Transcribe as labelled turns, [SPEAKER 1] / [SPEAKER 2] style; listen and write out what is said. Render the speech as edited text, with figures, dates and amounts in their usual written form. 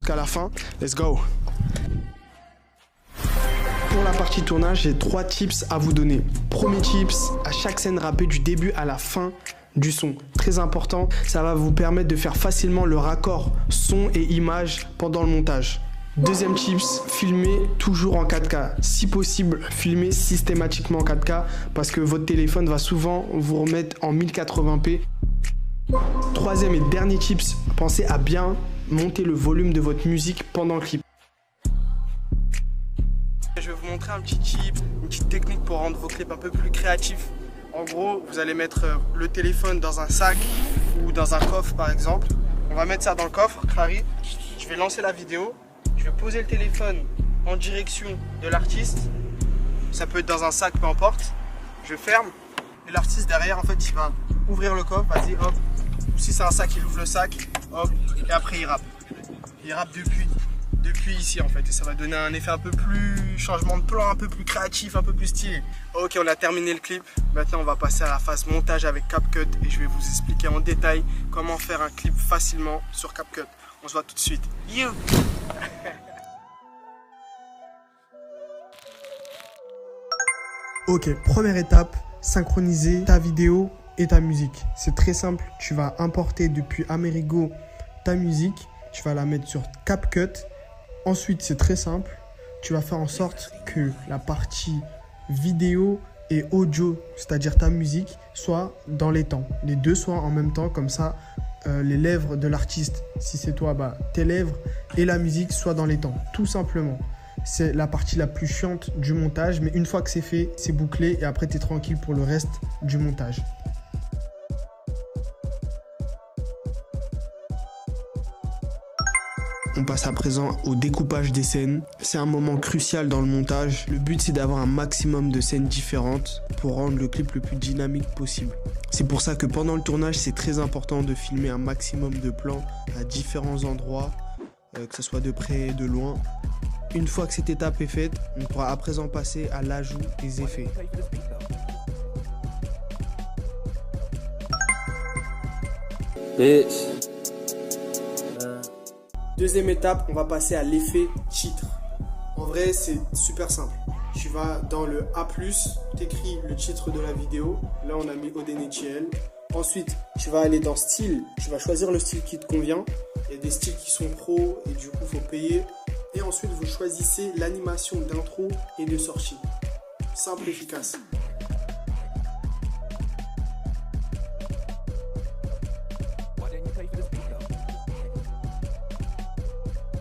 [SPEAKER 1] jusqu'à la fin. Let's go! Pour la partie tournage, j'ai 3 tips à vous donner. Premier tips, à chaque scène rappée du début à la fin du son. Très important, ça va vous permettre de faire facilement le raccord son et image pendant le montage. Deuxième tips, filmez toujours en 4K. Si possible, filmez systématiquement en 4K parce que votre téléphone va souvent vous remettre en 1080p. Troisième et dernier tips, pensez à bien monter le volume de votre musique pendant le clip. Je vais vous montrer un petit tip, une petite technique pour rendre vos clips un peu plus créatifs. En gros, vous allez mettre le téléphone dans un sac ou dans un coffre par exemple. On va mettre ça dans le coffre, Clary. Je vais lancer la vidéo. Je vais poser le téléphone en direction de l'artiste. Ça peut être dans un sac, peu importe. Je ferme. Et l'artiste derrière, en fait, il va ouvrir le coffre. Vas-y, hop. Ou si c'est un sac, il ouvre le sac. Hop. Et après, il rappe. Il rappe depuis ici, en fait. Et ça va donner un effet un peu plus... changement de plan, un peu plus créatif, un peu plus stylé. Ok, on a terminé le clip. Maintenant, on va passer à la phase montage avec CapCut. Et je vais vous expliquer en détail comment faire un clip facilement sur CapCut. On se voit tout de suite. You. Ok, première étape, synchroniser ta vidéo et ta musique. C'est très simple, tu vas importer depuis Amerigo ta musique, tu vas la mettre sur CapCut. Ensuite, c'est très simple, tu vas faire en sorte que la partie vidéo et audio, c'est-à-dire ta musique, soit dans les temps. Les deux soient en même temps, comme ça, les lèvres de l'artiste, si c'est toi, tes lèvres et la musique soient dans les temps, tout simplement. C'est la partie la plus chiante du montage, mais une fois que c'est fait, c'est bouclé et après tu es tranquille pour le reste du montage. On passe à présent au découpage des scènes. C'est un moment crucial dans le montage. Le but, c'est d'avoir un maximum de scènes différentes pour rendre le clip le plus dynamique possible. C'est pour ça que pendant le tournage, c'est très important de filmer un maximum de plans à différents endroits, que ce soit de près et de loin. Une fois que cette étape est faite, on pourra à présent passer à l'ajout des effets. Deuxième étape, on va passer à l'effet titre. En vrai, c'est super simple. Tu vas dans le A+, tu écris le titre de la vidéo. Là, on a mis Odenetiel. Ensuite, tu vas aller dans style. Tu vas choisir le style qui te convient. Il y a des styles qui sont pro et du coup, il faut payer. Et ensuite, vous choisissez l'animation d'intro et de sortie. Simple, efficace.